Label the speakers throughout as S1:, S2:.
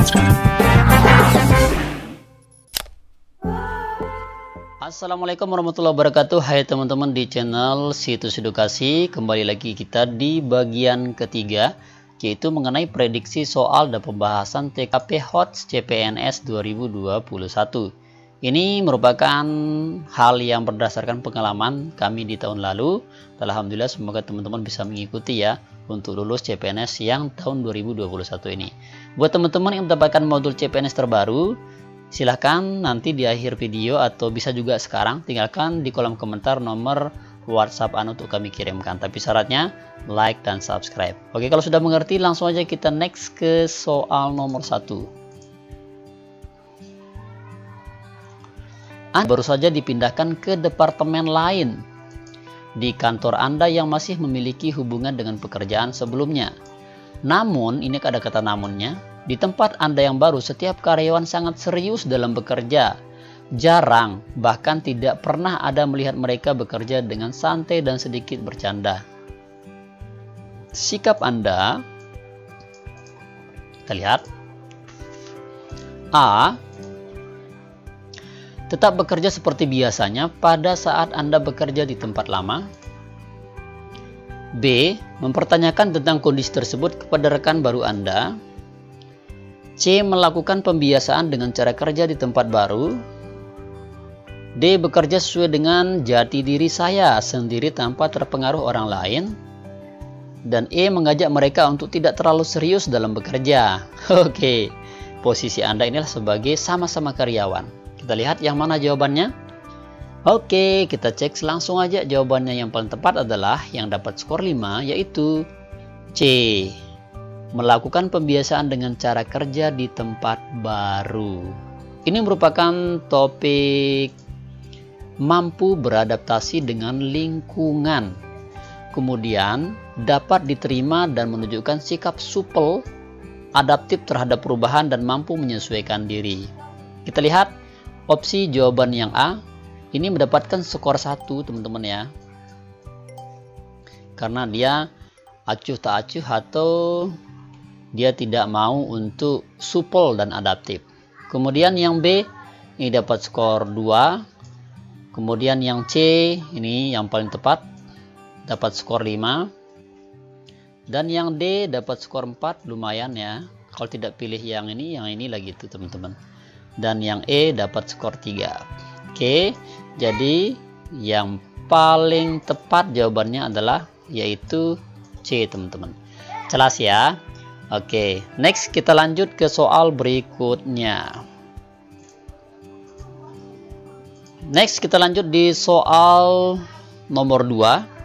S1: sekarang.
S2: Assalamualaikum warahmatullahi wabarakatuh. Hai teman-teman di channel Situs Edukasi. Kembali lagi kita di bagian ketiga, yaitu mengenai prediksi soal dan pembahasan TKP HOTS CPNS 2021. Ini merupakan hal yang berdasarkan pengalaman kami di tahun lalu. Alhamdulillah, semoga teman-teman bisa mengikuti ya untuk lulus CPNS yang tahun 2021 ini. Buat teman-teman yang mendapatkan modul CPNS terbaru, silahkan nanti di akhir video atau bisa juga sekarang tinggalkan di kolom komentar nomor WhatsApp untuk kami kirimkan. Tapi syaratnya like dan subscribe. Oke, kalau sudah mengerti langsung aja kita next ke soal nomor 1. Anda baru saja dipindahkan ke departemen lain di kantor Anda yang masih memiliki hubungan dengan pekerjaan sebelumnya. Namun, ini ada kata namunnya, di tempat Anda yang baru, setiap karyawan sangat serius dalam bekerja. Jarang, bahkan tidak pernah ada melihat mereka bekerja dengan santai dan sedikit bercanda. Sikap Anda, kita lihat. A. Tetap bekerja seperti biasanya pada saat Anda bekerja di tempat lama. B. Mempertanyakan tentang kondisi tersebut kepada rekan baru Anda. C. Melakukan pembiasaan dengan cara kerja di tempat baru. D. Bekerja sesuai dengan jati diri saya sendiri tanpa terpengaruh orang lain. Dan E. Mengajak mereka untuk tidak terlalu serius dalam bekerja. Oke, posisi Anda inilah sebagai sama-sama karyawan. Kita lihat yang mana jawabannya. Oke, kita cek langsung aja. Jawabannya yang paling tepat adalah yang dapat skor 5, yaitu C. Melakukan pembiasaan dengan cara kerja di tempat baru. Ini merupakan topik mampu beradaptasi dengan lingkungan, kemudian dapat diterima dan menunjukkan sikap supel, adaptif terhadap perubahan dan mampu menyesuaikan diri. Kita lihat opsi jawaban yang A. Ini mendapatkan skor 1 teman-teman ya, karena dia acuh tak acuh atau dia tidak mau untuk supel dan adaptif. Kemudian yang B ini dapat skor 2. Kemudian yang C ini yang paling tepat dapat skor 5. Dan yang D dapat skor 4, lumayan ya. Kalau tidak pilih yang ini lagi itu teman-teman. Dan yang E dapat skor 3. Oke, jadi yang paling tepat jawabannya adalah yaitu C teman-teman. Jelas ya? Oke, next kita lanjut ke soal berikutnya. Next kita lanjut di soal nomor 2.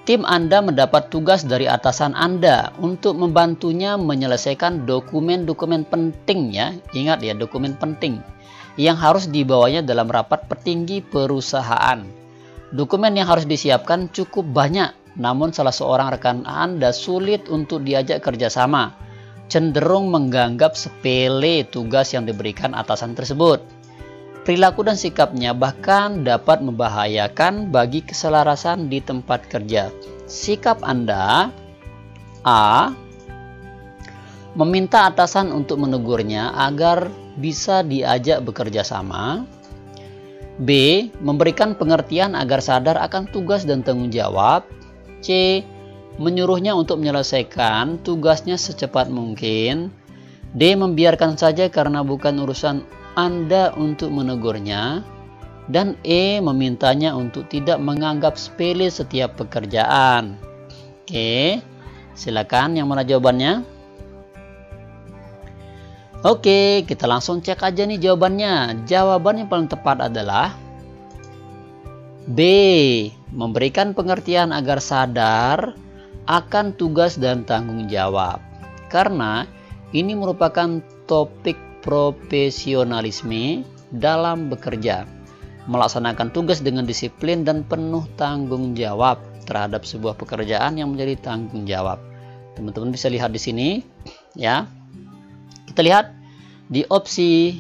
S2: Tim Anda mendapat tugas dari atasan Anda untuk membantunya menyelesaikan dokumen-dokumen penting ya. Ingat ya, dokumen penting yang harus dibawanya dalam rapat petinggi perusahaan. Dokumen yang harus disiapkan cukup banyak, namun salah seorang rekan Anda sulit untuk diajak kerjasama, cenderung menganggap sepele tugas yang diberikan atasan tersebut. Perilaku dan sikapnya bahkan dapat membahayakan bagi keselarasan di tempat kerja. Sikap Anda: A. Meminta atasan untuk menegurnya agar bisa diajak bekerja sama. B. Memberikan pengertian agar sadar akan tugas dan tanggung jawab. C. Menyuruhnya untuk menyelesaikan tugasnya secepat mungkin. D. Membiarkan saja karena bukan urusan Anda untuk menegurnya. Dan E. Memintanya untuk tidak menganggap sepele setiap pekerjaan. Oke, silakan yang mana jawabannya? Oke, kita langsung cek aja nih jawabannya. Jawaban yang paling tepat adalah B. Memberikan pengertian agar sadar akan tugas dan tanggung jawab. Karena ini merupakan topik profesionalisme dalam bekerja. Melaksanakan tugas dengan disiplin dan penuh tanggung jawab terhadap sebuah pekerjaan yang menjadi tanggung jawab. Teman-teman bisa lihat di sini ya. Kita lihat di opsi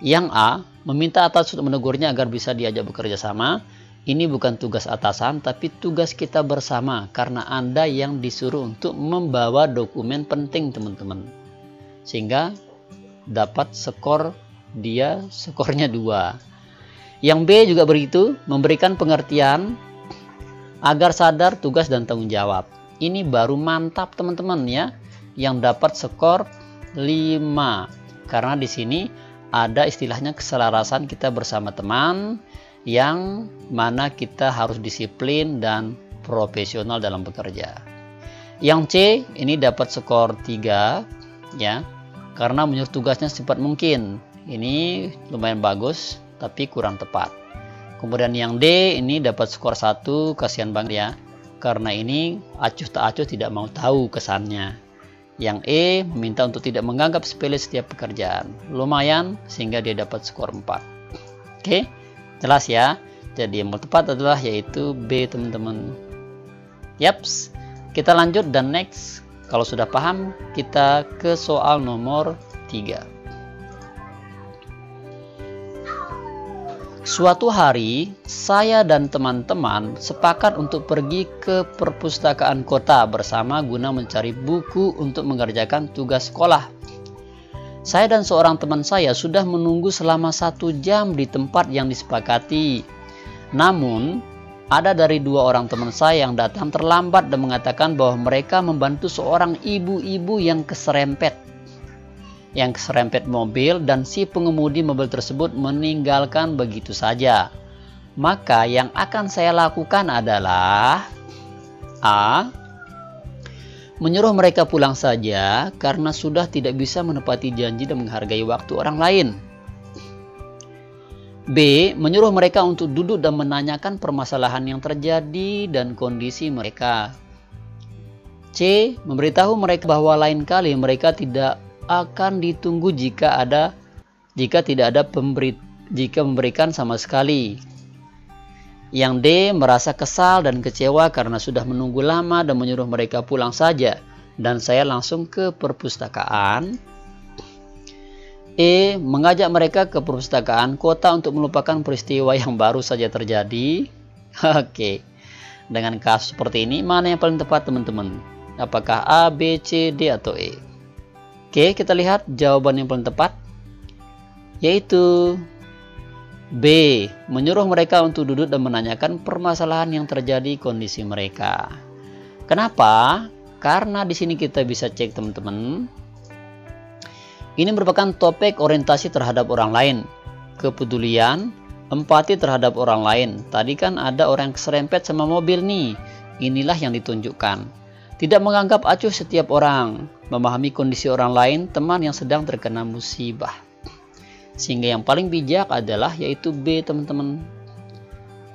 S2: yang A, meminta atasan untuk menegurnya agar bisa diajak bekerja sama. Ini bukan tugas atasan, tapi tugas kita bersama karena Anda yang disuruh untuk membawa dokumen penting, teman-teman. sehingga dapat skornya 2. Yang B juga begitu, memberikan pengertian agar sadar tugas dan tanggung jawab. Ini baru mantap teman-teman ya, yang dapat skor 5. Karena di sini ada istilahnya keselarasan kita bersama teman, yang mana kita harus disiplin dan profesional dalam bekerja. Yang C ini dapat skor 3 ya, karena menyuruh tugasnya secepat mungkin. Ini lumayan bagus tapi kurang tepat. Kemudian yang D ini dapat skor 1, kasihan banget ya, karena ini acuh tak acuh tidak mau tahu kesannya. Yang E meminta untuk tidak menganggap sepele setiap pekerjaan. Lumayan sehingga dia dapat skor 4. Oke, jelas ya. Jadi yang tepat adalah yaitu B teman-teman. Yaps, kita lanjut dan next. Kalau sudah paham, kita ke soal nomor 3. Suatu hari, saya dan teman-teman sepakat untuk pergi ke perpustakaan kota bersama guna mencari buku untuk mengerjakan tugas sekolah. Saya dan seorang teman saya sudah menunggu selama 1 jam di tempat yang disepakati. Namun, ada dari 2 orang teman saya yang datang terlambat dan mengatakan bahwa mereka membantu seorang ibu-ibu yang keserempet mobil, dan si pengemudi mobil tersebut meninggalkan begitu saja. Maka yang akan saya lakukan adalah A. Menyuruh mereka pulang saja karena sudah tidak bisa menepati janji dan menghargai waktu orang lain. B. Menyuruh mereka untuk duduk dan menanyakan permasalahan yang terjadi dan kondisi mereka. C. Memberitahu mereka bahwa lain kali mereka tidak akan ditunggu jika memberikan sama sekali. Yang D. Merasa kesal dan kecewa karena sudah menunggu lama dan menyuruh mereka pulang saja, dan saya langsung ke perpustakaan. E. Mengajak mereka ke perpustakaan kota untuk melupakan peristiwa yang baru saja terjadi. Oke, dengan kasus seperti ini, mana yang paling tepat teman-teman? Apakah A, B, C, D, atau E? Oke, kita lihat jawaban yang paling tepat, yaitu B. Menyuruh mereka untuk duduk dan menanyakan permasalahan yang terjadi kondisi mereka. Kenapa? Karena di sini kita bisa cek teman-teman. Ini merupakan topik orientasi terhadap orang lain, kepedulian, empati terhadap orang lain. Tadi kan ada orang yang keserempet sama mobil nih. Inilah yang ditunjukkan. Tidak menganggap acuh setiap orang, memahami kondisi orang lain, teman yang sedang terkena musibah. Sehingga yang paling bijak adalah yaitu B teman-teman.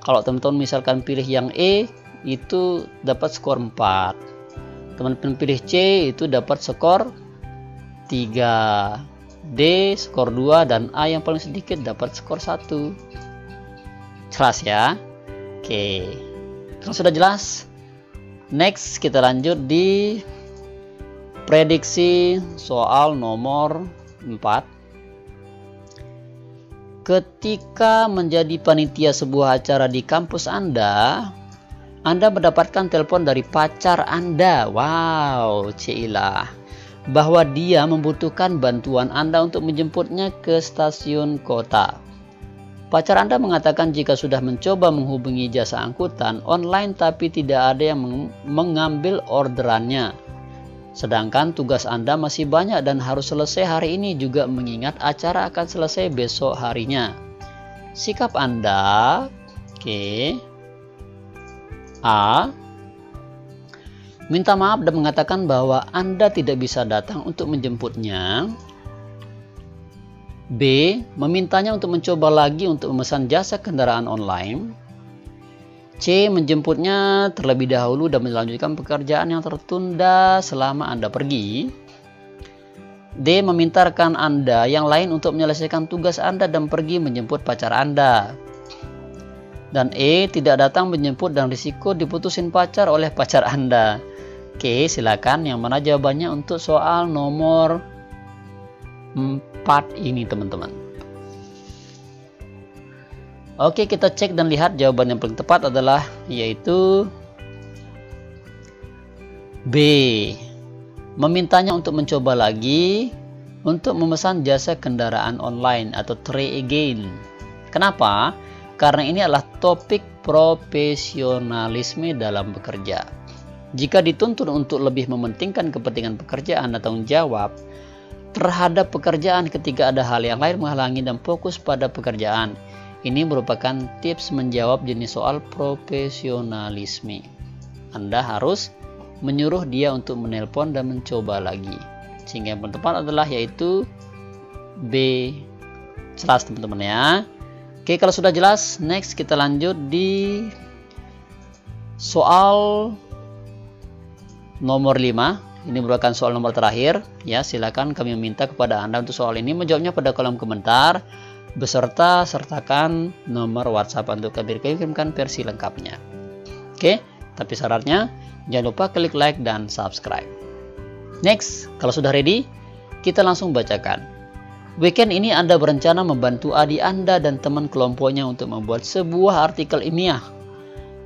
S2: Kalau teman-teman misalkan pilih yang E, itu dapat skor 4. Teman-teman pilih C, itu dapat skor 3. D skor 2, dan A yang paling sedikit dapat skor 1. Jelas ya? Oke, kalau sudah jelas, next kita lanjut di prediksi soal nomor 4. Ketika menjadi panitia sebuah acara di kampus Anda mendapatkan telepon dari pacar Anda. Wow, Cila, bahwa dia membutuhkan bantuan Anda untuk menjemputnya ke stasiun kota. Pacar Anda mengatakan jika sudah mencoba menghubungi jasa angkutan online tapi tidak ada yang mengambil orderannya. Sedangkan tugas Anda masih banyak dan harus selesai hari ini, juga mengingat acara akan selesai besok harinya. Sikap Anda, oke. A. Minta maaf dan mengatakan bahwa Anda tidak bisa datang untuk menjemputnya. B. Memintanya untuk mencoba lagi untuk memesan jasa kendaraan online. C. Menjemputnya terlebih dahulu dan melanjutkan pekerjaan yang tertunda selama Anda pergi. D. Meminta rekan Anda yang lain untuk menyelesaikan tugas Anda dan pergi menjemput pacar Anda. Dan E. Tidak datang menjemput dan risiko diputusin pacar oleh pacar Anda. Oke, silakan yang mana jawabannya untuk soal nomor 4 ini teman-teman. Oke, kita cek dan lihat jawaban yang paling tepat adalah yaitu B. Memintanya untuk mencoba lagi untuk memesan jasa kendaraan online atau trade again. Kenapa? Karena ini adalah topik profesionalisme dalam bekerja. Jika dituntut untuk lebih mementingkan kepentingan pekerjaan dan tanggung jawab terhadap pekerjaan ketika ada hal yang lain menghalangi dan fokus pada pekerjaan, ini merupakan tips menjawab jenis soal profesionalisme. Anda harus menyuruh dia untuk menelpon dan mencoba lagi. Sehingga yang tepat adalah yaitu B. Jelas teman-teman ya. Oke, kalau sudah jelas, next kita lanjut di soal nomor 5. Ini merupakan soal nomor terakhir ya. Silakan kami meminta kepada Anda untuk soal ini menjawabnya pada kolom komentar beserta sertakan nomor WhatsApp untuk kami kirimkan versi lengkapnya. Oke, tapi syaratnya jangan lupa klik like dan subscribe. Next, kalau sudah ready, kita langsung bacakan. Weekend ini Anda berencana membantu adik Anda dan teman kelompoknya untuk membuat sebuah artikel ilmiah.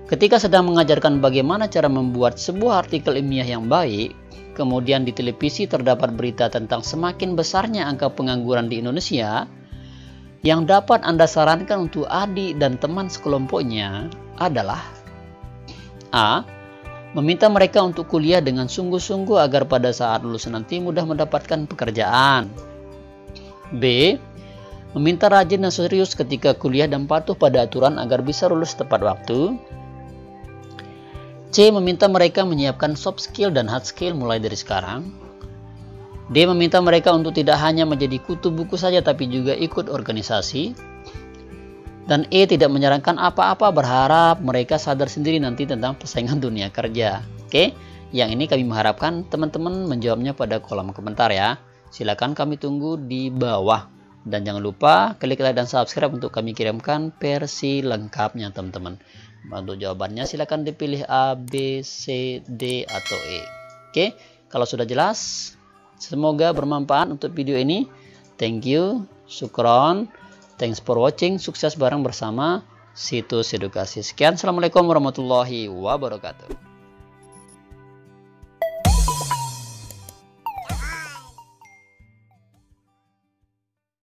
S2: Ketika sedang mengajarkan bagaimana cara membuat sebuah artikel ilmiah yang baik, kemudian di televisi terdapat berita tentang semakin besarnya angka pengangguran di Indonesia, yang dapat Anda sarankan untuk adik dan teman sekelompoknya adalah A. Meminta mereka untuk kuliah dengan sungguh-sungguh agar pada saat lulus nanti mudah mendapatkan pekerjaan. B. Meminta rajin dan serius ketika kuliah dan patuh pada aturan agar bisa lulus tepat waktu. C. Meminta mereka menyiapkan soft skill dan hard skill mulai dari sekarang. D. Meminta mereka untuk tidak hanya menjadi kutu buku saja tapi juga ikut organisasi. Dan E. Tidak menyarankan apa-apa, berharap mereka sadar sendiri nanti tentang persaingan dunia kerja. Oke, yang ini kami mengharapkan teman-teman menjawabnya pada kolom komentar ya. Silakan kami tunggu di bawah. Dan jangan lupa klik like dan subscribe untuk kami kirimkan versi lengkapnya teman-teman. Untuk jawabannya silakan dipilih A, B, C, D, atau E. Oke, kalau sudah jelas, semoga bermanfaat untuk video ini. Thank you, syukron, thanks for watching, sukses bareng bersama Situs Edukasi. Sekian, assalamualaikum warahmatullahi wabarakatuh.